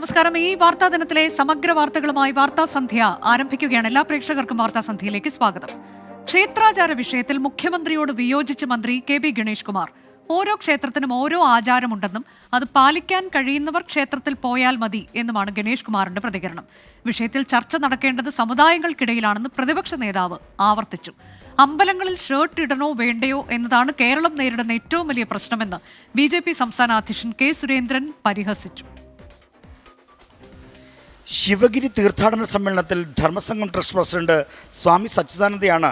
നമസ്കാരം. ഈ വാർത്താ ദിനത്തിലെ സമഗ്ര വാർത്തകളുമായി വാർത്താ സന്ധ്യ ആരംഭിക്കുകയാണ്. എല്ലാ പ്രേക്ഷകർക്കും വാർത്താ സന്ധ്യയിലേക്ക് സ്വാഗതം. ക്ഷേത്രാചാര വിഷയത്തിൽ മുഖ്യമന്ത്രിയോട് വിയോജിച്ച് മന്ത്രി കെ ബി ഗണേഷ് കുമാർ. ഓരോ ക്ഷേത്രത്തിനും ഓരോ ആചാരമുണ്ടെന്നും അത് പാലിക്കാൻ കഴിയുന്നവർ ക്ഷേത്രത്തിൽ പോയാൽ മതി എന്നുമാണ് ഗണേഷ് കുമാറിന്റെ പ്രതികരണം. വിഷയത്തിൽ ചർച്ച നടക്കേണ്ടത് സമുദായങ്ങൾക്കിടയിലാണെന്ന് പ്രതിപക്ഷ നേതാവ് ആവർത്തിച്ചു. അമ്പലങ്ങളിൽ ഷർട്ട് ഇടണോ വേണ്ടയോ എന്നതാണ് കേരളം നേരിടുന്ന ഏറ്റവും വലിയ പ്രശ്നമെന്ന് BJP സംസ്ഥാന അധ്യക്ഷൻ കെ സുരേന്ദ്രൻ പരിഹസിച്ചു. ശിവഗിരി തീർത്ഥാടന സമ്മേളനത്തിൽ ധർമ്മസംഘം ട്രസ്റ്റ് പ്രസിഡന്റ് സ്വാമി സച്ചിദാനന്ദയാണ്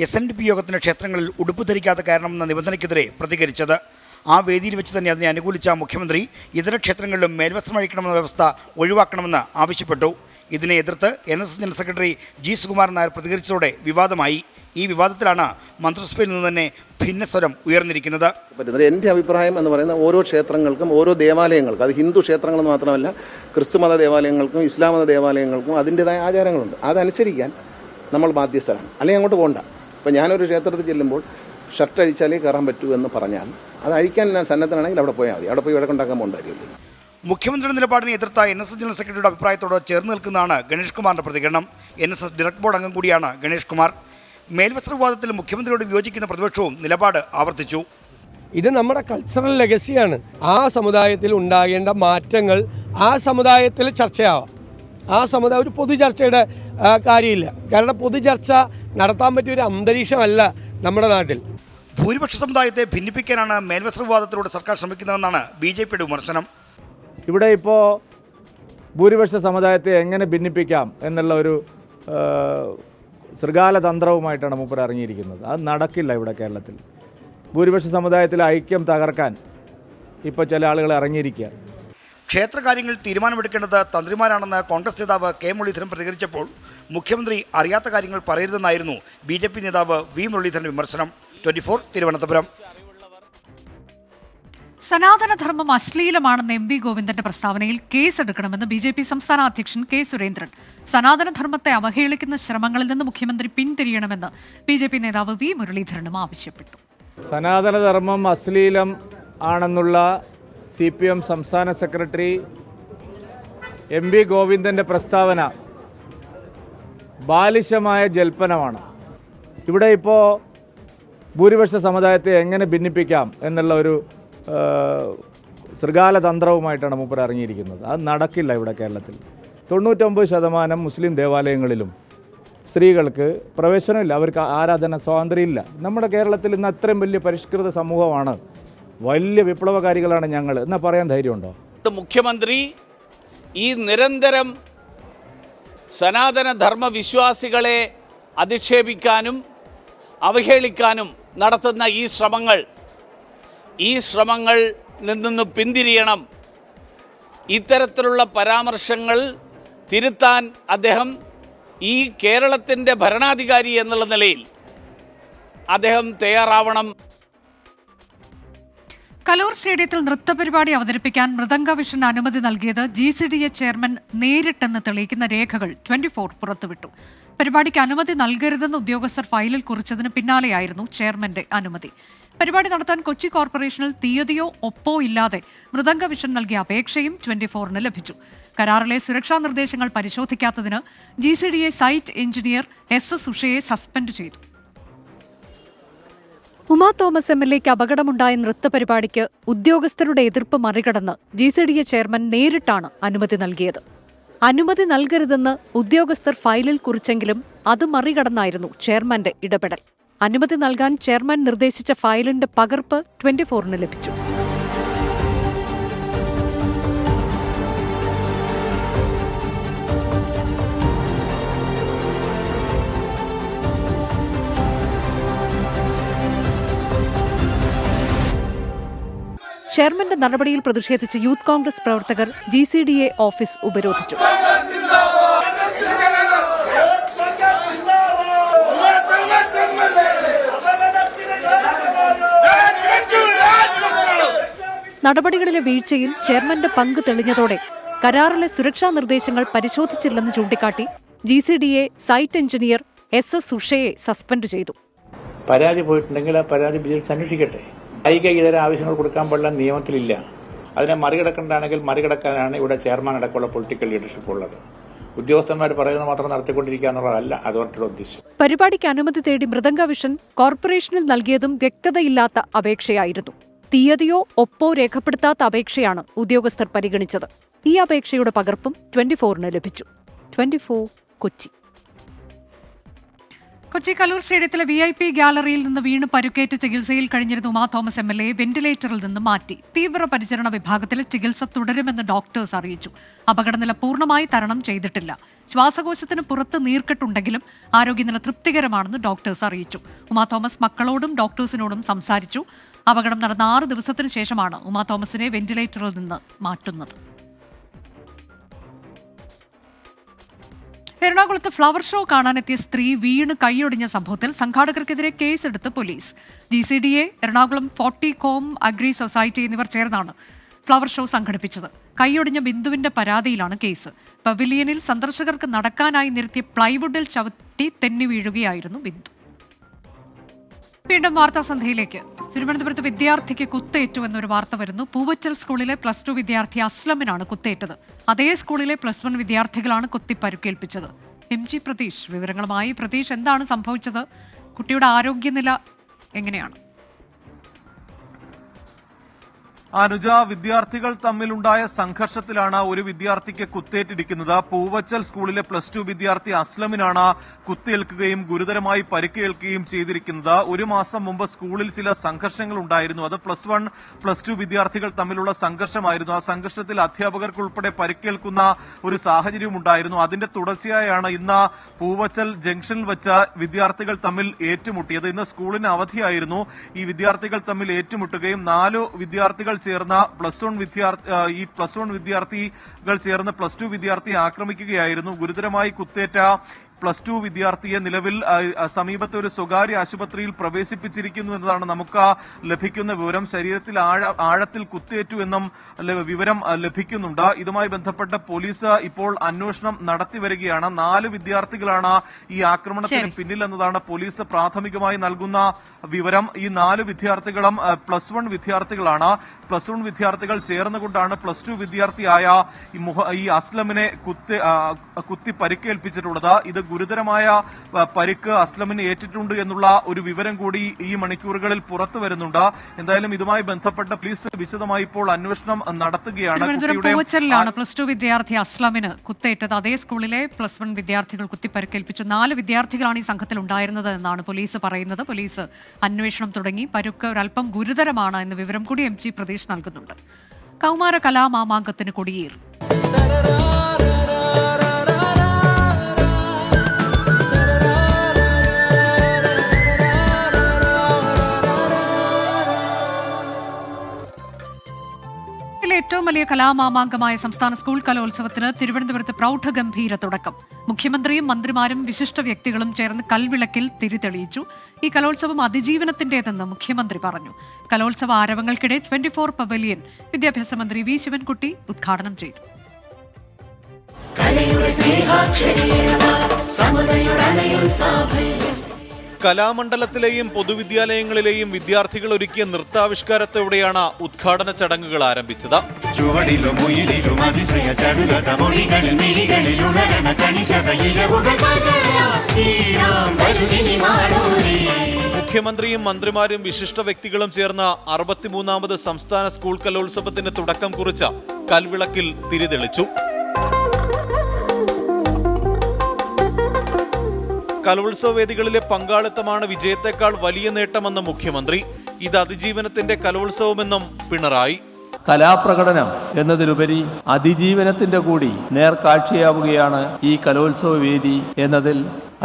SNDP യോഗത്തിന് ക്ഷേത്രങ്ങളിൽ ഉടുപ്പ് ധരിക്കാത്ത കാരണമെന്ന നിബന്ധനയ്ക്കെതിരെ പ്രതികരിച്ചത്. ആ വേദിയിൽ വെച്ച് തന്നെ അതിനെ അനുകൂലിച്ച മുഖ്യമന്ത്രി ഇതര ക്ഷേത്രങ്ങളിലും മേൽവസ്ത്രം അഴിക്കണമെന്ന വ്യവസ്ഥ ഒഴിവാക്കണമെന്ന് ആവശ്യപ്പെട്ടു. ഇതിനെ എതിർത്ത് NSS general secretary G. Sukumaran Nair പ്രതികരിച്ചതോടെ വിവാദമായി. ഈ വിവാദത്തിലാണ് മന്ത്രിസഭയിൽ നിന്ന് തന്നെ ഭിന്നസ്വരം ഉയർന്നിരിക്കുന്നത്. എൻ്റെ അഭിപ്രായം എന്ന് പറയുന്നത് ഓരോ ക്ഷേത്രങ്ങൾക്കും ഓരോ ദേവാലയങ്ങൾക്കും, അത് ഹിന്ദു ക്ഷേത്രങ്ങളെന്ന് മാത്രമല്ല ക്രിസ്തുമത ദേവാലയങ്ങൾക്കും ഇസ്ലാം മത ദേവാലയങ്ങൾക്കും അതിൻ്റെതായ ആചാരങ്ങളുണ്ട്. അതനുസരിക്കാൻ നമ്മൾ ബാധ്യസ്ഥരാണ്. അല്ലെങ്കിൽ അങ്ങോട്ട് പോകണ്ട. ഇപ്പം ഞാനൊരു ക്ഷേത്രത്തിൽ ചെല്ലുമ്പോൾ ഷർട്ട് അഴിച്ചാലേ കയറാൻ പറ്റൂ എന്ന് പറഞ്ഞാൽ അത് അഴിക്കാൻ ഞാൻ സന്നദ്ധനാണെങ്കിൽ അവിടെ പോയാൽ മതി. അവിടെ പോയി വഴക്കുണ്ടാക്കാൻ പോകേണ്ട കാര്യമില്ല. മുഖ്യമന്ത്രിയുടെ നിലപാടിനെ എതിർത്ത NSS ജനറൽ സെക്രട്ടറിയുടെ അഭിപ്രായത്തോട് ചേർന്ന് നിൽക്കുന്നതാണ് ഗണേഷ് കുമാറിന്റെ പ്രതികരണം. NSS ഡയറക്ടർ ബോർഡ് അംഗം കൂടിയാണ് ഗണേഷ് കുമാർ. മേൽവസ്ത്ര വിവാദത്തിൽ മുഖ്യമന്ത്രിയോട് വിയോജിക്കുന്ന പ്രതിപക്ഷവും നിലപാട് ആവർത്തിച്ചു. ഇത് നമ്മുടെ കൾച്ചറൽ ലെഗസിയാണ്. ആ സമുദായത്തിൽ ഉണ്ടാകേണ്ട മാറ്റങ്ങൾ ആ സമുദായത്തിൽ ചർച്ചയാവാം. ആ സമുദായം ഒരു പൊതുചർച്ചയുടെ കാര്യമില്ല. കാരണം പൊതുചർച്ച നടത്താൻ പറ്റിയ ഒരു അന്തരീക്ഷമല്ല നമ്മുടെ നാട്ടിൽ. ഭൂരിപക്ഷ സമുദായത്തെ ഭിന്നിപ്പിക്കാനാണ് മേൽവസ്ത്ര വിവാദത്തിലൂടെ സർക്കാർ ശ്രമിക്കുന്നതെന്നാണ് BJPയുടെ വിമർശനം. ഇവിടെ ഇപ്പോൾ ഭൂരിപക്ഷ സമുദായത്തെ എങ്ങനെ ഭിന്നിപ്പിക്കാം എന്നുള്ള ഒരു ശൃഗാല തന്ത്രവുമായിട്ടാണ് മൂപ്പർ ഇറങ്ങിയിരിക്കുന്നത്. അത് നടക്കില്ല. ഇവിടെ കേരളത്തിൽ ഭൂരിപക്ഷ സമുദായത്തിലെ ഐക്യം തകർക്കാൻ ഇപ്പോൾ ചില ആളുകൾ ഇറങ്ങിയിരിക്കുക. ക്ഷേത്രകാര്യങ്ങൾ തീരുമാനമെടുക്കേണ്ടത് തന്ത്രിമാരാണെന്ന് കോൺഗ്രസ് നേതാവ് K. മുരളീധരൻ പ്രതികരിച്ചപ്പോൾ മുഖ്യമന്ത്രി അറിയാത്ത കാര്യങ്ങൾ പറയരുതെന്നായിരുന്നു BJP നേതാവ് V. മുരളീധരൻ വിമർശനം. 24 തിരുവനന്തപുരം. സനാതനധർമ്മം അശ്ലീലമാണെന്ന് MV ഗോവിന്ദന്റെ പ്രസ്താവനയിൽ കേസെടുക്കണമെന്ന് BJP സംസ്ഥാന അധ്യക്ഷൻ കെ സുരേന്ദ്രൻ. സനാതനധർമ്മത്തെ അവഹേളിക്കുന്ന ശ്രമങ്ങളിൽ നിന്ന് മുഖ്യമന്ത്രി പിന്തിരിയണമെന്ന് BJP നേതാവ് V. മുരളീധരനും ആവശ്യപ്പെട്ടു. സനാതനധർമ്മം അശ്ലീലം ആണെന്നുള്ള CPM സംസ്ഥാന സെക്രട്ടറി MV ഗോവിന്ദൻ്റെ പ്രസ്താവന ബാലിശമായ ജൽപ്പനമാണ്. ഇവിടെ ഇപ്പോൾ ഭൂരിപക്ഷ സമുദായത്തെ എങ്ങനെ ഭിന്നിപ്പിക്കാം എന്നുള്ള ഒരു ശൃഗാല തന്ത്രവുമായിട്ടാണ് മൂപ്പർ ഇറങ്ങിയിരിക്കുന്നത്. അത് നടക്കില്ല. ഇവിടെ കേരളത്തിൽ 99% മുസ്ലിം ദേവാലയങ്ങളിലും സ്ത്രീകൾക്ക് പ്രവേശനമില്ല. അവർക്ക് ആരാധന സ്വാതന്ത്ര്യമില്ല. നമ്മുടെ കേരളത്തിൽ ഇന്ന് അത്രയും വലിയ പരിഷ്കൃത സമൂഹമാണ്. വലിയ വിപ്ലവകാരികളാണ് ഞങ്ങൾ എന്നാ പറയാൻ ധൈര്യമുണ്ടോ? മുഖ്യമന്ത്രി ഈ നിരന്തരം സനാതനധർമ്മ വിശ്വാസികളെ അധിക്ഷേപിക്കാനും അവഹേളിക്കാനും നടത്തുന്ന ഈ ശ്രമങ്ങൾ നിന്ന് പിന്തിരിയണം. ഇത്തരത്തിലുള്ള പരാമർശങ്ങൾ തിരുത്താൻ അദ്ദേഹം ഈ കേരളത്തിൻ്റെ ഭരണാധികാരി എന്നുള്ള നിലയിൽ അദ്ദേഹം തയ്യാറാവണം. കലൂർ സ്റ്റേഡിയത്തിൽ നൃത്തപരിപാടി അവതരിപ്പിക്കാൻ മൃദംഗ വിഷന് അനുമതി നൽകിയത് GCDA ചെയർമാൻ നേരിട്ടെന്ന് തെളിയിക്കുന്ന രേഖകൾ 24 പുറത്തുവിട്ടു. പരിപാടിക്ക് അനുമതി നൽകരുതെന്ന് ഉദ്യോഗസ്ഥർ ഫയലിൽ കുറിച്ചതിന് പിന്നാലെയായിരുന്നു ചെയർമാന്റെ അനുമതി. പരിപാടി നടത്താൻ കൊച്ചി കോർപ്പറേഷനിൽ തീയതിയോ ഒപ്പോ ഇല്ലാതെ മൃദംഗ വിഷൻ നൽകിയ അപേക്ഷയും 24 ലഭിച്ചു. കരാറിലെ സുരക്ഷാ നിർദ്ദേശങ്ങൾ പരിശോധിക്കാത്തതിന് GCDA സൈറ്റ് എഞ്ചിനീയർ SS ഉഷയെ സസ്പെൻഡ് ചെയ്തു. ഉമാ തോമസ് MLAക്ക് അപകടമുണ്ടായ നൃത്തപരിപാടിക്ക് ഉദ്യോഗസ്ഥരുടെ എതിർപ്പ് മറികടന്ന് GCDA ചെയർമാൻ നേരിട്ടാണ് അനുമതി നൽകിയത്. അനുമതി നൽകരുതെന്ന് ഉദ്യോഗസ്ഥർ ഫയലിൽ കുറിച്ചെങ്കിലും അത് മറികടന്നായിരുന്നു ചെയർമാന്റെ ഇടപെടൽ. അനുമതി നൽകാൻ ചെയർമാൻ നിർദ്ദേശിച്ച ഫയലിന്റെ പകർപ്പ് 24 ലഭിച്ചു. ചെയർമാന്റെ നടപടിയിൽ പ്രതിഷേധിച്ച് യൂത്ത് കോൺഗ്രസ് പ്രവർത്തകർ GCDA ഓഫീസ് ഉപരോധിച്ചു. നടപടികളിലെ വീഴ്ചയിൽ ചെയർമാന്റെ പങ്ക് തെളിഞ്ഞതോടെ കരാറിലെ സുരക്ഷാ നിർദ്ദേശങ്ങൾ പരിശോധിച്ചില്ലെന്ന് ചൂണ്ടിക്കാട്ടി GCDA സൈറ്റ് എഞ്ചിനീയർ SS ഉഷയെ സസ്പെൻഡ് ചെയ്തു. പരാതി പോയിട്ടുണ്ടെങ്കിൽ ആ പരാതി വിജിലൻസ് അന്വേഷിക്കട്ടെ. കായിക ഇതര ആവശ്യങ്ങൾ കൊടുക്കാൻ പാടില്ല നിയമത്തിലില്ല. അതിനെ മറികടക്കേണ്ടതാണെങ്കിൽ മറികടക്കാനാണ് ഇവിടെ ചെയർമാൻ അടക്കമുള്ള പൊളിറ്റിക്കൽ ലീഡർഷിപ്പ് ഉള്ളത്. ഉദ്യോഗസ്ഥന്മാർ പറയുന്നത് മാത്രം നടത്തിക്കൊണ്ടിരിക്കുക എന്നുള്ളതല്ല അതോറിറ്റിയുടെ ഉദ്ദേശം. പരിപാടിക്ക് അനുമതി തേടി മൃദംഗ വിഷൻ കോർപ്പറേഷനിൽ നൽകിയതും വ്യക്തതയില്ലാത്ത അപേക്ഷയായിരുന്നു. തീയതിയോ ഒപ്പോ രേഖപ്പെടുത്താത്ത അപേക്ഷയാണ് ഉദ്യോഗസ്ഥർ പരിഗണിച്ചത്. ഈ അപേക്ഷയുടെ പകർപ്പും 24-ന് ലഭിച്ചു. 24 കൊച്ചി. കൊച്ചി കലൂർ സ്റ്റേഡിയത്തിലെ VIP ഗ്യാലറിയിൽ നിന്ന് വീണ് പരുക്കേറ്റ് ചികിത്സയിൽ കഴിഞ്ഞിരുന്ന ഉമാ തോമസ് MLA വെന്റിലേറ്ററിൽ നിന്ന് മാറ്റി. തീവ്രപരിചരണ വിഭാഗത്തിൽ ചികിത്സ തുടരുമെന്ന് ഡോക്ടേഴ്സ് അറിയിച്ചു. അപകടനില പൂർണ്ണമായി തരണം ചെയ്തിട്ടില്ല. ശ്വാസകോശത്തിന് പുറത്ത് നീർക്കെട്ടുണ്ടെങ്കിലും ആരോഗ്യനില തൃപ്തികരമാണെന്ന് ഡോക്ടേഴ്സ് അറിയിച്ചു. ഉമാ തോമസ് മക്കളോടും ഡോക്ടേഴ്സിനോടും സംസാരിച്ചു. അപകടം നടന്ന 6 ദിവസത്തിന് ശേഷമാണ് ഉമാ തോമസിനെ വെന്റിലേറ്ററിൽ നിന്ന് മാറ്റുന്നത്. എറണാകുളത്ത് ഫ്ലവർ ഷോ കാണാനെത്തിയ സ്ത്രീ വീണ് കൈയൊടിഞ്ഞ സംഭവത്തിൽ സംഘാടകർക്കെതിരെ കേസെടുത്ത് പോലീസ്. GCDA, എറണാകുളം 40 കോം അഗ്രി സൊസൈറ്റി എന്നിവർ ചേർന്നാണ് ഫ്ലവർ ഷോ സംഘടിപ്പിച്ചത്. കൈയൊടിഞ്ഞ ബിന്ദുവിന്റെ പരാതിയിലാണ് കേസ്. പവിലിയനിൽ സന്ദർശകർക്ക് നടക്കാനായി നിരത്തിയ പ്ലൈവുഡിൽ ചവിട്ടി തെന്നി വീഴുകയായിരുന്നു ബിന്ദു. വീണ്ടും വാർത്താസന്ധ്യയിലേക്ക്. തിരുവനന്തപുരത്ത് വിദ്യാർത്ഥിക്ക് കുത്തേറ്റുവെന്നൊരു വാർത്ത വരുന്നു. പൂവച്ചൽ സ്കൂളിലെ +2 വിദ്യാർത്ഥി അസ്ലമിനാണ് കുത്തേറ്റത്. അതേ സ്കൂളിലെ +1 വിദ്യാർത്ഥികളാണ് കുത്തി പരുക്കേൽപ്പിച്ചത്. MG പ്രതീഷ് വിവരങ്ങളുമായി. പ്രതീഷ്, എന്താണ് സംഭവിച്ചത്? കുട്ടിയുടെ ആരോഗ്യനില എങ്ങനെയാണ്? അനുജ, വിദ്യാർത്ഥികൾ തമ്മിലുണ്ടായ സംഘർഷത്തിലാണ് ഒരു വിദ്യാർത്ഥിക്ക് കുത്തേറ്റിരിക്കുന്നത്. പൂവച്ചൽ സ്കൂളിലെ +2 വിദ്യാർത്ഥി അസ്ലമിനാണ് കുത്തേൽക്കുകയും ഗുരുതരമായി പരിക്കേൽക്കുകയും ചെയ്തിരിക്കുന്നത്. ഒരു മാസം മുമ്പ് സ്കൂളിൽ ചില സംഘർഷങ്ങൾ ഉണ്ടായിരുന്നു. അത് +1, +2 വിദ്യാർത്ഥികൾ തമ്മിലുള്ള സംഘർഷമായിരുന്നു. ആ സംഘർഷത്തിൽ അധ്യാപകർക്കുൾപ്പെടെ പരിക്കേൽക്കുന്ന ഒരു സാഹചര്യം ഉണ്ടായിരുന്നു. അതിന്റെ തുടർച്ചയായാണ് ഇന്ന് പൂവച്ചൽ ജംഗ്ഷനിൽ വെച്ച് വിദ്യാർത്ഥികൾ തമ്മിൽ ഏറ്റുമുട്ടിയത്. ഇന്ന് സ്കൂളിന് അവധിയായിരുന്നു. ഈ വിദ്യാർത്ഥികൾ തമ്മിൽ ഏറ്റുമുട്ടുകയും 4 വിദ്യാർത്ഥികൾ ചേർന്ന ഈ +1 വിദ്യാർത്ഥികൾ ചേർന്ന് +2 വിദ്യാർത്ഥിയെ ആക്രമിക്കുകയായിരുന്നു. ഗുരുതരമായി കുത്തേറ്റ +2 വിദ്യാർത്ഥിയെ നിലവിൽ സമീപത്തെ ഒരു സ്വകാര്യ ആശുപത്രിയിൽ പ്രവേശിപ്പിച്ചിരിക്കുന്നു എന്നതാണ് നമുക്ക് ലഭിക്കുന്ന വിവരം. ശരീരത്തിൽ ആഴത്തിൽ കുത്തേറ്റു എന്നും വിവരം ലഭിക്കുന്നുണ്ട്. ഇതുമായി ബന്ധപ്പെട്ട് പോലീസ് ഇപ്പോൾ അന്വേഷണം നടത്തിവരികയാണ്. 4 വിദ്യാർത്ഥികളാണ് ഈ ആക്രമണത്തിന് പിന്നിൽ എന്നതാണ് പോലീസ് പ്രാഥമികമായി നൽകുന്ന വിവരം. ഈ 4 വിദ്യാർത്ഥികളും +1 വിദ്യാർത്ഥികളാണ്. +1 വിദ്യാർത്ഥികൾ ചേർന്നുകൊണ്ടാണ് +2 വിദ്യാർത്ഥിയായ ഈ അസ്ലമിനെ കുത്തി പരിക്കേൽപ്പിച്ചിട്ടുള്ളത്. ഇത് ഗുരുതരമായ പരിക്ക് അസ്ലമിന് ഏറ്റിട്ടുണ്ട് എന്നുള്ള ഒരു വിവരം കൂടി ഈ മണിക്കൂറുകളിൽ പുറത്തു വരുന്നുണ്ട്. എന്തായാലും ഇതുമായി ബന്ധപ്പെട്ട പോലീസ് വിശദമായി ഇപ്പോൾ അന്വേഷണം നടത്തുകയാണ്. പൂവച്ചലിലാണ് +2 വിദ്യാർത്ഥി അസ്ലമിന് കുത്തേറ്റത്. അതേ സ്കൂളിലെ +1 വിദ്യാർത്ഥികൾ കുത്തി പരിക്കേൽപ്പിച്ചു. 4 വിദ്യാർത്ഥികളാണ് ഈ സംഘത്തിൽ ഉണ്ടായിരുന്നത് എന്നാണ് പോലീസ് പറയുന്നത്. പോലീസ് അന്വേഷണം തുടങ്ങി. പരുക്ക് ഒരല്പം ഗുരുതരമാണ് എന്ന വിവരം കൂടി MG പ്രതീഷ് നൽകുന്നുണ്ട്. കൗമാര കലാമാമാങ്കത്തിന് കൊടിയേറി. ഏറ്റവും വലിയ കലാമാമാങ്കമായ സംസ്ഥാന സ്കൂൾ കലോത്സവത്തിന് തിരുവനന്തപുരത്ത് പ്രൗഢഗംഭീര തുടക്കം. മുഖ്യമന്ത്രിയും മന്ത്രിമാരും വിശിഷ്ട വ്യക്തികളും ചേർന്ന് കൽവിളക്കിൽ തിരിതെളിയിച്ചു. ഈ കലോത്സവം അതിജീവനത്തിന്റേതെന്ന് മുഖ്യമന്ത്രി പറഞ്ഞു. കലോത്സവ ആരവങ്ങൾക്കിടെ 24 പവലിയൻ വിദ്യാഭ്യാസ മന്ത്രി V ശിവൻകുട്ടി ഉദ്ഘാടനം ചെയ്തു. കലാമണ്ഡലത്തിലെയും പൊതുവിദ്യാലയങ്ങളിലെയും വിദ്യാർത്ഥികൾ ഒരുക്കിയ നൃത്താവിഷ്കാരത്തോടെയാണ് ഉദ്ഘാടന ചടങ്ങുകൾ ആരംഭിച്ചത്. മുഖ്യമന്ത്രിയും മന്ത്രിമാരും വിശിഷ്ട വ്യക്തികളും ചേർന്ന 63ാമത് സംസ്ഥാന സ്കൂൾ കലോത്സവത്തിന് തുടക്കം കുറിച്ച കൽവിളക്കിൽ തിരിതെളിച്ചു. കലോത്സവ വേദികളിലെ പങ്കാളിത്തമാണ് വിജയത്തെക്കാൾ വലിയ നേട്ടമെന്ന് മുഖ്യമന്ത്രി. ഇത് അതിജീവനത്തിന്റെ കലോത്സവമെന്നും പിണറായി. കലാപ്രകടനം എന്നതിലുപരി അതിജീവനത്തിന്റെ കൂടി നേർക്കാഴ്ചയാവുകയാണ് ഈ കലോത്സവ വേദി എന്നതിൽ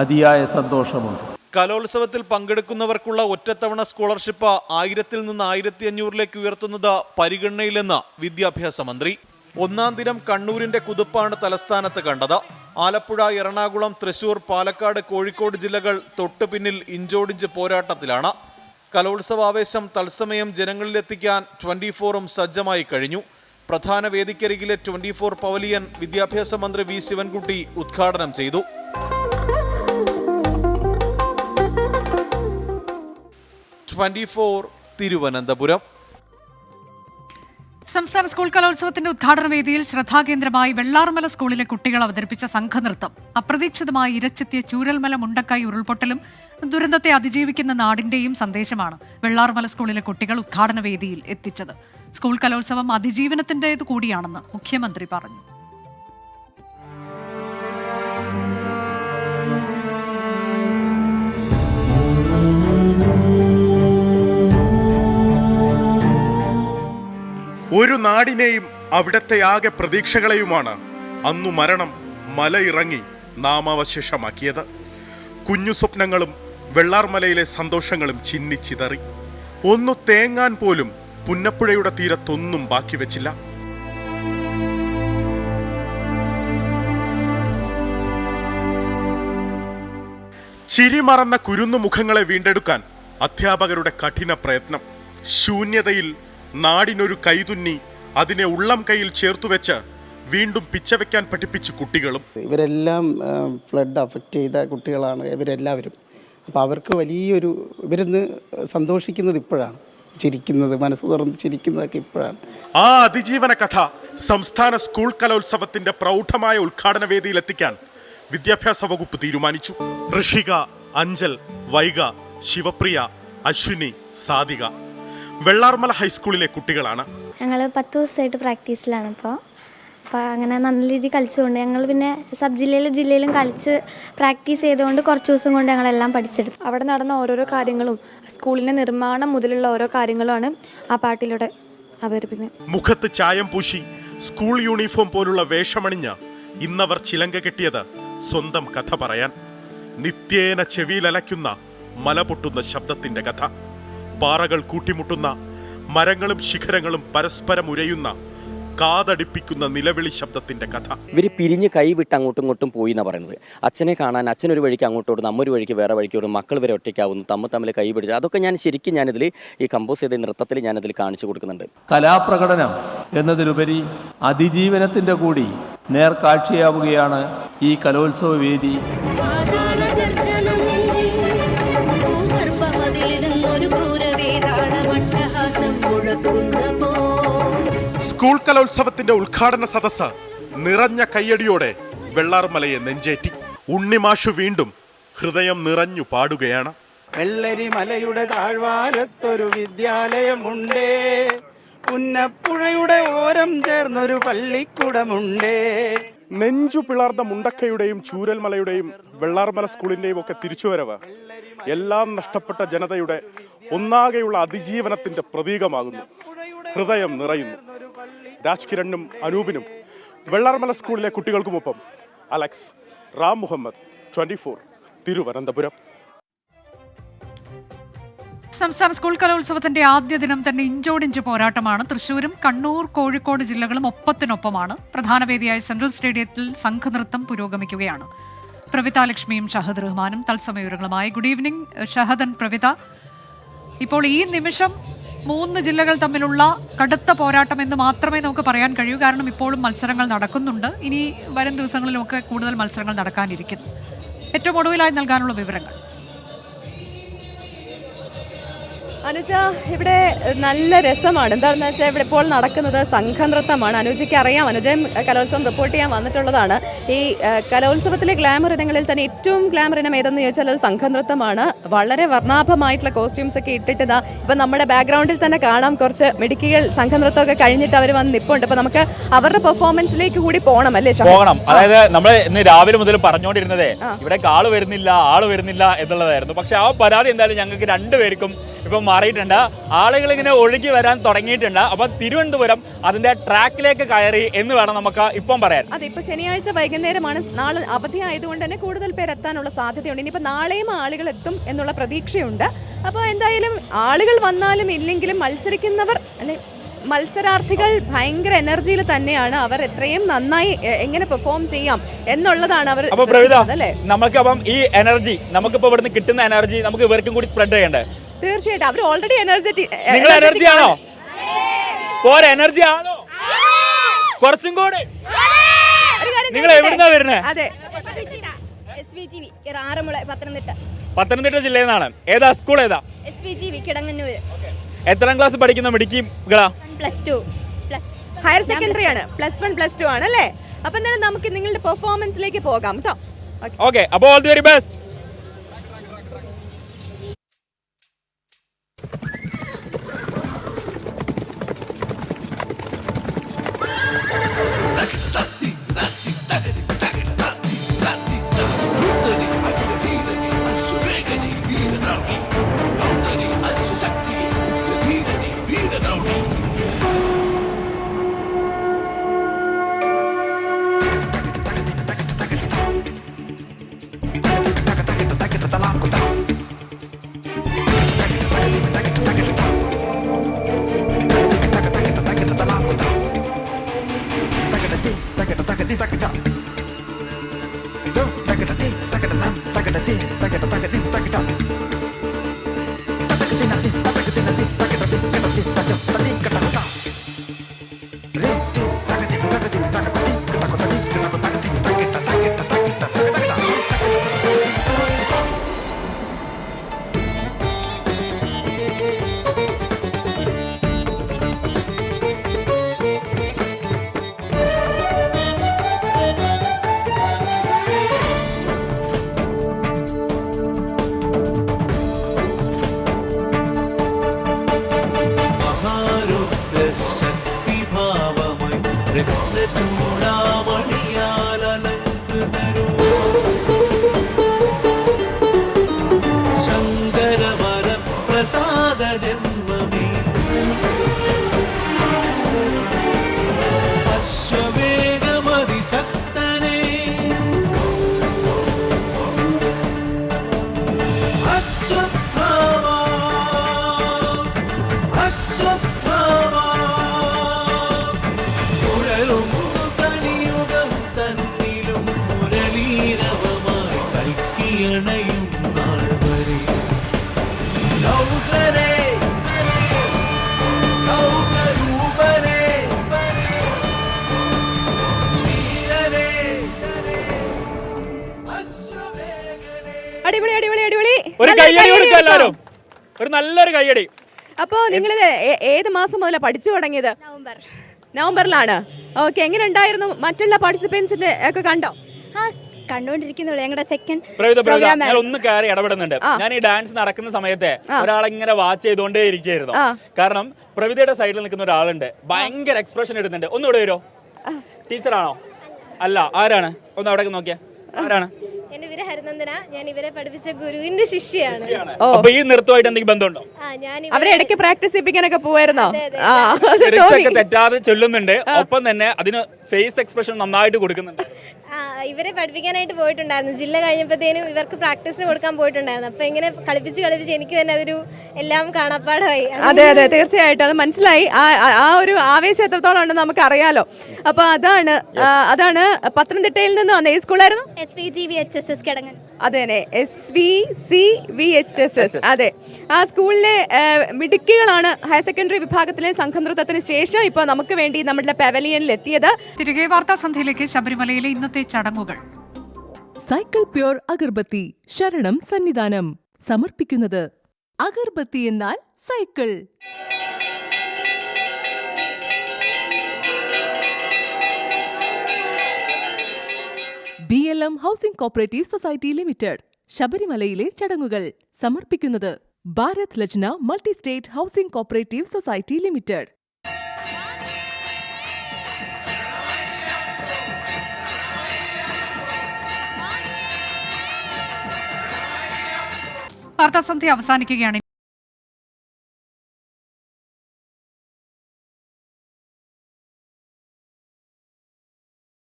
അതിയായ സന്തോഷമുണ്ട്. കലോത്സവത്തിൽ പങ്കെടുക്കുന്നവർക്കുള്ള ഒറ്റത്തവണ സ്കോളർഷിപ്പ് 1000-ൽ നിന്ന് 1500-ലേക്ക് ഉയർത്തുന്നത് പരിഗണനയിലെന്ന് വിദ്യാഭ്യാസ മന്ത്രി. 1-ാം ദിനം കണ്ണൂരിന്റെ കുതിപ്പാണ് തലസ്ഥാനത്ത് കണ്ടത്. ആലപ്പുഴ, എറണാകുളം, തൃശൂർ, പാലക്കാട്, കോഴിക്കോട് ജില്ലകൾ തൊട്ടു പിന്നിൽ ഇഞ്ചോടിഞ്ച് പോരാട്ടത്തിലാണ്. കലോത്സവാവേശം തത്സമയം ജനങ്ങളിലെത്തിക്കാൻ 24-ഉം സജ്ജമായി കഴിഞ്ഞു. പ്രധാന വേദിക്കരികിലെ 24 പവലിയൻ വിദ്യാഭ്യാസ മന്ത്രി V ശിവൻകുട്ടി ഉദ്ഘാടനം ചെയ്തു. തിരുവനന്തപുരം. സംസ്ഥാന സ്കൂൾ കലോത്സവത്തിന്റെ ഉദ്ഘാടന വേദിയിൽ ശ്രദ്ധാകേന്ദ്രമായി വെള്ളാർമല സ്കൂളിലെ കുട്ടികൾ അവതരിപ്പിച്ച സംഘനൃത്തം. അപ്രതീക്ഷിതമായി ഇരച്ചെത്തിയ ചൂരൽമല മുണ്ടക്കൈ ഉരുൾപൊട്ടലും ദുരന്തത്തെ അതിജീവിക്കുന്ന നാടിന്റെയും സന്ദേശമാണ് വെള്ളാർമല സ്കൂളിലെ കുട്ടികൾ ഉദ്ഘാടന വേദിയിൽ എത്തിച്ചത്. സ്കൂൾ കലോത്സവം അതിജീവനത്തിന്റേത് കൂടിയാണെന്ന് മുഖ്യമന്ത്രി പറഞ്ഞു. ഒരു നാടിനെയും അവിടത്തെ ആകെ പ്രതീക്ഷകളെയുമാണ് അന്നു മരണം മലയിറങ്ങി നാമാവശേഷമാക്കിയത്. കുഞ്ഞു സ്വപ്നങ്ങളും വെള്ളാർമലയിലെ സന്തോഷങ്ങളും ചിന്നിച്ചിതറി. ഒന്നു തേങ്ങാൻ പോലും പുന്നപ്പുഴയുടെ തീരത്തൊന്നും ബാക്കി വെച്ചില്ല. ചിരിമറന്ന കുരുന്നു മുഖങ്ങളെ വീണ്ടെടുക്കാൻ അധ്യാപകരുടെ കഠിന പ്രയത്നം. ശൂന്യതയിൽ നാടിനൊരു കൈതുന്നി അതിനെ ഉള്ളം കൈയിൽ ചേർത്തുവെച്ച് വീണ്ടും പിച്ചവെക്കാൻ പഠിപ്പിച്ചു കുട്ടികളും. ഇവരെല്ലാം ഫ്ലഡ് അഫക്റ്റ് ചെയ്ത കുട്ടികളാണ് ഇവരെല്ലാവരും. അപ്പോൾ അവർക്ക് വലിയൊരു ഇവരിന്ന് സന്തോഷിക്കുന്നത് ഇപ്പോഴാണ്, ചിരിക്കുന്നത്, മനസ്സ് തുറന്ന് ചിരിക്കുന്നതൊക്കെ ഇപ്പോഴാണ്. ആ അതിജീവന കഥ സംസ്ഥാന സ്കൂൾ കലോത്സവത്തിന്റെ പ്രൗഢമായ ഉദ്ഘാടന വേദിയിൽ എത്തിക്കാൻ വിദ്യാഭ്യാസ വകുപ്പ് തീരുമാനിച്ചു. ഋഷിക, അഞ്ചൽ, വൈഗ, ശിവപ്രിയ, അശ്വിനി, സാധിക വെള്ളാർമല ഹൈസ്കൂളിലെ കുട്ടികളാണ്. ഞങ്ങൾ 10 ദിവസമായിട്ട് പ്രാക്ടീസിലാണ്. അപ്പോൾ അങ്ങനെ നല്ല രീതിയിൽ കളിച്ചുകൊണ്ട് ഞങ്ങൾ പിന്നെ സബ് ജില്ലയിലും കളിച്ച് പ്രാക്ടീസ് ചെയ്തുകൊണ്ട് കുറച്ച് ദിവസം കൊണ്ട് ഞങ്ങളെല്ലാം പഠിച്ചെടുത്തു. അവിടെ നടന്ന ഓരോരോ കാര്യങ്ങളും സ്കൂളിൻ്റെ നിർമ്മാണം മുതലുള്ള ഓരോ കാര്യങ്ങളുമാണ് ആ പാട്ടിലൂടെ അവതരിപ്പിക്കുന്നത്. മുഖത്ത് ചായം പൂശി സ്കൂൾ യൂണിഫോം പോലുള്ള വേഷമണിഞ്ഞ ഇന്നവർ ചിലങ്ക കെട്ടിയത് സ്വന്തം കഥ പറയാൻ. നിത്യേന ചെവിയിലലയ്ക്കുന്ന മല പൊട്ടുന്ന ശബ്ദത്തിന്റെ കഥ. പാറകൾ കൂട്ടിമുട്ടുന്ന, മരങ്ങളും ശിഖരങ്ങളും പരസ്പരം ഉരയുന്ന, കാതടിപ്പിക്കുന്ന നിലവിളി ശബ്ദത്തിന്റെ കഥ. ഇവർ പിരിഞ്ഞ് കൈവിട്ട് അങ്ങോട്ടും ഇങ്ങോട്ടും പോയി എന്നാണ് പറയുന്നത്. അച്ഛനെ കാണാൻ അച്ഛനൊരു വഴിക്ക് അങ്ങോട്ടോടും, അമ്മ ഒരു വഴിക്ക് വേറെ വഴിക്കോടും, മക്കൾ വരെ ഒറ്റയ്ക്കാവുന്നു, തമ്മിൽ കൈ പിടിച്ച്. അതൊക്കെ ഞാനിതിൽ ഈ കമ്പോസ് ചെയ്ത നൃത്തത്തിൽ ഞാനതിൽ കാണിച്ചു കൊടുക്കുന്നുണ്ട്. കലാപ്രകടനം എന്നതിലുപരി അതിജീവനത്തിന്റെ കൂടി നേർക്കാഴ്ചയാവുകയാണ് ഈ കലോത്സവ വേദി. സ്കൂൾ കലോത്സവത്തിന്റെ ഉദ്ഘാടന സദസ്സ് നിറഞ്ഞ കയ്യടിയോടെ വെള്ളാർമലയെ നെഞ്ചേറ്റി. ഉണ്ണിമാഷു വീണ്ടും ഹൃദയം നിറഞ്ഞു പാടുകയാണ്. വെള്ളരിമലയുടെ താഴ്വാരത്തൊരു വിദ്യാലയമുണ്ടേ, പുന്നപ്പുഴയുടെ ഓരം ചേർന്നൊരു പള്ളിക്കുടമുണ്ടേ. നെഞ്ചു പിളർന്ന മുണ്ടക്കയുടെയും ചൂരൽമലയുടെയും വെള്ളാർമല സ്കൂളിന്റെയും ഒക്കെ തിരിച്ചുവരവ് എല്ലാം നഷ്ടപ്പെട്ട ജനതയുടെ ഒന്നാകെയുള്ള അതിജീവനത്തിന്റെ പ്രതീകമാകുന്നു. ഹൃദയം നിറയുന്നു. രാജ്കിരണിനും അനൂപിനും വെള്ളാർമല സ്കൂളിലെ കുട്ടികൾക്കുമൊപ്പം അലക്സ്, റാം മുഹമ്മദ്, 24 തിരുവനന്തപുരം. സംസ്ഥാന സ്കൂൾ കലോത്സവത്തിന്റെ ആദ്യ ദിനം തന്നെ ഇഞ്ചോടിഞ്ച് പോരാട്ടമാണ്. തൃശൂരും കണ്ണൂർ, കോഴിക്കോട് ജില്ലകളും ഒപ്പത്തിനൊപ്പമാണ്. പ്രധാന വേദിയായ സെൻട്രൽ സ്റ്റേഡിയത്തിൽ സംഘനൃത്തം പുരോഗമിക്കുകയാണ്. പ്രവിത ലക്ഷ്മിയും ഷഹദ് റഹ്മാനും തത്സമയങ്ങളുമായി. ഗുഡ് ഈവനിംഗ് ഷഹദൻ, പ്രവിത. ഇപ്പോൾ ഈ നിമിഷം 3 ജില്ലകൾ തമ്മിലുള്ള കടുത്ത പോരാട്ടം എന്ന് മാത്രമേ നമുക്ക് പറയാൻ കഴിയൂ. കാരണം ഇപ്പോഴും മത്സരങ്ങൾ നടക്കുന്നുണ്ട്. ഇനി വരും ദിവസങ്ങളിലുമൊക്കെ കൂടുതൽ മത്സരങ്ങൾ നടക്കാനിരിക്കുന്നു. ഏറ്റവും ഒടുവിലായി നൽകാനുള്ള വിവരങ്ങൾ. അനുജ, ഇവിടെ നല്ല രസമാണ്. എന്താണെന്ന് വെച്ചാൽ ഇവിടെ ഇപ്പോൾ നടക്കുന്നത് സംഘനൃത്തമാണ്. അനുജയ്ക്ക് അറിയാം, അനുജയും കലോത്സവം റിപ്പോർട്ട് ചെയ്യാൻ വന്നിട്ടുള്ളതാണ്. ഈ കലോത്സവത്തിലെ ഗ്ലാമർ ഇനങ്ങളിൽ തന്നെ ഏറ്റവും ഗ്ലാമർ ഇനം ഏതെന്ന് ചോദിച്ചാൽ അത് സംഘനൃത്തമാണ്. വളരെ വർണ്ണാഭമായിട്ടുള്ള കോസ്റ്റ്യൂംസ് ഒക്കെ ഇട്ടിട്ട് ഇപ്പം നമ്മുടെ ബാക്ക്ഗ്രൗണ്ടിൽ തന്നെ കാണാം കുറച്ച് മിടുക്കികൾ സംഘനൃത്തമൊക്കെ കഴിഞ്ഞിട്ട് അവർ വന്ന് നിൽപ്പുണ്ട്. അപ്പം നമുക്ക് അവരുടെ പെർഫോമൻസിലേക്ക് കൂടി പോകണം അല്ലേ? പോകണം. അതായത് നമ്മൾ ഇന്ന് രാവിലെ മുതൽ പറഞ്ഞുകൊണ്ടിരുന്നതേ ഇവിടെ ആള് വരുന്നില്ല എന്നുള്ളതായിരുന്നു. പക്ഷെ ആ പരാതി എന്തായാലും ഞങ്ങൾക്ക് രണ്ടുപേർക്കും ഇപ്പം മാറിയിട്ടുണ്ട്. ആളുകൾ ഇങ്ങനെ ഒഴുകി വരാൻ തുടങ്ങിയിട്ടുണ്ട്. അപ്പൊ തിരുവനന്തപുരം അതിന്റെ ട്രാക്കിലേക്ക് കയറി എന്ന് വേണം നമുക്ക് ഇപ്പം പറയാൻ. അതെ, ഇപ്പൊ ശനിയാഴ്ച വൈകുന്നേരമാണ്. നാളെ അവധി ആയതുകൊണ്ട് തന്നെ കൂടുതൽ പേര് എത്താനുള്ള സാധ്യതയുണ്ട്. ഇനിയിപ്പോൾ നാളെയും ആളുകൾ എത്തും എന്നുള്ള പ്രതീക്ഷയുണ്ട്. അപ്പോൾ എന്തായാലും ആളുകൾ വന്നാലും ഇല്ലെങ്കിലും മത്സരിക്കുന്നവർ അല്ലെ മത്സരാർത്ഥികൾ ഭയങ്കര എനർജിയിൽ തന്നെയാണ്. അവർ എത്രയും നന്നായി എങ്ങനെ പെർഫോം ചെയ്യാം എന്നുള്ളതാണ് അവർ. അപ്പൊ പ്രവിത, നമുക്ക് അപ്പം ഈ എനർജി നമുക്കിപ്പോ ഇവിടുന്ന് കിട്ടുന്ന എനർജി നമുക്ക് ഇവർക്കും കൂടി സ്പ്രെഡ് ചെയ്യണ്ടേ? തീർച്ചയായിട്ടും. അവർ ഓൾറെഡി എനർജി ആണോ? എനർജി ആണോ? കുറച്ചും കൂടി. നിങ്ങൾ എവിടുന്നാ വരുന്നേ? പത്തനംതിട്ട ജില്ലയിൽ നിന്നാണ്. ഏതാ സ്കൂൾ? ഏതാ? കിടങ്ങന്നൂർ. എത്രാം ക്ലാസ് പഠിക്കുന്ന മിടുക്കികളാ? +2. ഹയർ സെക്കൻഡറി ആണ്, +1 +2 ആണ് അല്ലേ? അപ്പൊ എന്തായാലും നമുക്ക് നിങ്ങളുടെ പെർഫോമൻസിലേക്ക് പോകാം കേട്ടോ. ഓക്കെ, അപ്പോൾ ഓൾ ദി വെരി ബെസ്റ്റ്. ഒരു കയ്യടി കൊടുക്കുക എല്ലാവരും, ഒരു നല്ലൊരു കയ്യടി. അപ്പോ നിങ്ങൾ ഏത് മാസം മുതലാ പഠിച്ചു തുടങ്ങിയത്? നവംബറിലാണ്. ഓക്കെ, എങ്ങനെ ഉണ്ടായിരുന്നു? മറ്റുള്ള പാർട്ടിസിപ്പൻസിന്റെ ഒക്കെ കണ്ടോ? കണ്ടോണ്ടിരിക്കുന്നുള്ളൂ. ഞങ്ങളുടെ സെക്കൻഡ് ഞാൻ ഒന്ന് കയറി ഇടപെടുന്നുണ്ട്. ഞാൻ ഈ ഡാൻസ് നടക്കുന്ന സമയത്തെ ഒരാളിങ്ങനെ വാച്ച് ചെയ്തുകൊണ്ടേ ഇരിക്കുകയായിരുന്നു. കാരണം പ്രവിതയുടെ സൈഡിൽ നിൽക്കുന്ന ഒരാളുണ്ട്, ഭയങ്കര എക്സ്പ്രഷൻ ഇടുന്നുണ്ട്. ഒന്നുകൂടെ വരുമോ? ടീച്ചറാണോ? അല്ല, ആരാണ്? ഒന്ന് അവിടെ നോക്കിയാ, ആരാണ്? എന്റെ പേര് ഹരിനന്ദന. ഞാൻ ഇവരെ പഠിപ്പിച്ച ഗുരുവിന്റെ ശിഷ്യയാണ്. അപ്പൊ ഈ നൃത്തമായിട്ട് എന്തെങ്കിലും ബന്ധമുണ്ടോ? അവരെ ഇടയ്ക്ക് പ്രാക്ടീസ് ചെയ്യിപ്പിക്കാനൊക്കെ പോയിരുന്നോ? തെറ്റാതെ ചൊല്ലുന്നുണ്ട്, ഒപ്പം തന്നെ അതിന് ഫേസ് എക്സ്പ്രഷൻ നന്നായിട്ട് കൊടുക്കുന്നുണ്ട്. ഇവരെ പഠിപ്പിക്കാനായിട്ട് പോയിട്ടുണ്ടായിരുന്നു. ജില്ല കഴിഞ്ഞപ്പോഴത്തേനും ഇവർക്ക് പ്രാക്ടീസിന് കൊടുക്കാൻ പോയിട്ടുണ്ടായിരുന്നു. അപ്പൊ ഇങ്ങനെ കളിപ്പിച്ച് എനിക്ക് തന്നെ അതൊരു എല്ലാം കാണാപ്പാടായി. അതെ അതെ, തീർച്ചയായിട്ടും അത് മനസ്സിലായി. ആ ഒരു ആവേശം എത്രത്തോളം ഉണ്ടെന്ന് നമുക്ക് അറിയാലോ. അപ്പൊ അതാണ് പത്തനംതിട്ടയിൽ നിന്ന് വന്ന. ഈ സ്കൂളായിരുന്നു SVGVHSS കിടങ്ങൻ. അതെ, SVCVHSS. അതെ, ആ സ്കൂളിലെ മിടുക്കികളാണ് ഹയർ സെക്കൻഡറി വിഭാഗത്തിലെ സംഘനൃത്തത്തിന് ശേഷം ഇപ്പൊ നമുക്ക് വേണ്ടി നമ്മുടെ പവലിയനിൽ എത്തിയത്. തിരികെ വാർത്താസന്ധ്യയിലേക്ക്. ശബരിമലയിലെ ഇന്നത്തെ ചടങ്ങുകൾ. സൈക്കിൾ പ്യൂർ അഗർബത്തി ശരണം സന്നിധാനം സമർപ്പിക്കുന്നത് അഗർബത്തി എന്നാൽ Cycle. BLM housing cooperative society limited ശബരിമലയിലെ ചടങ്ങുകൾ സമർപ്പിക്കുന്നത് Bharat Lajna multi state housing cooperative society limited. വാർത്താസന്ധ്യ അവസാനിക്കുകയാണ്.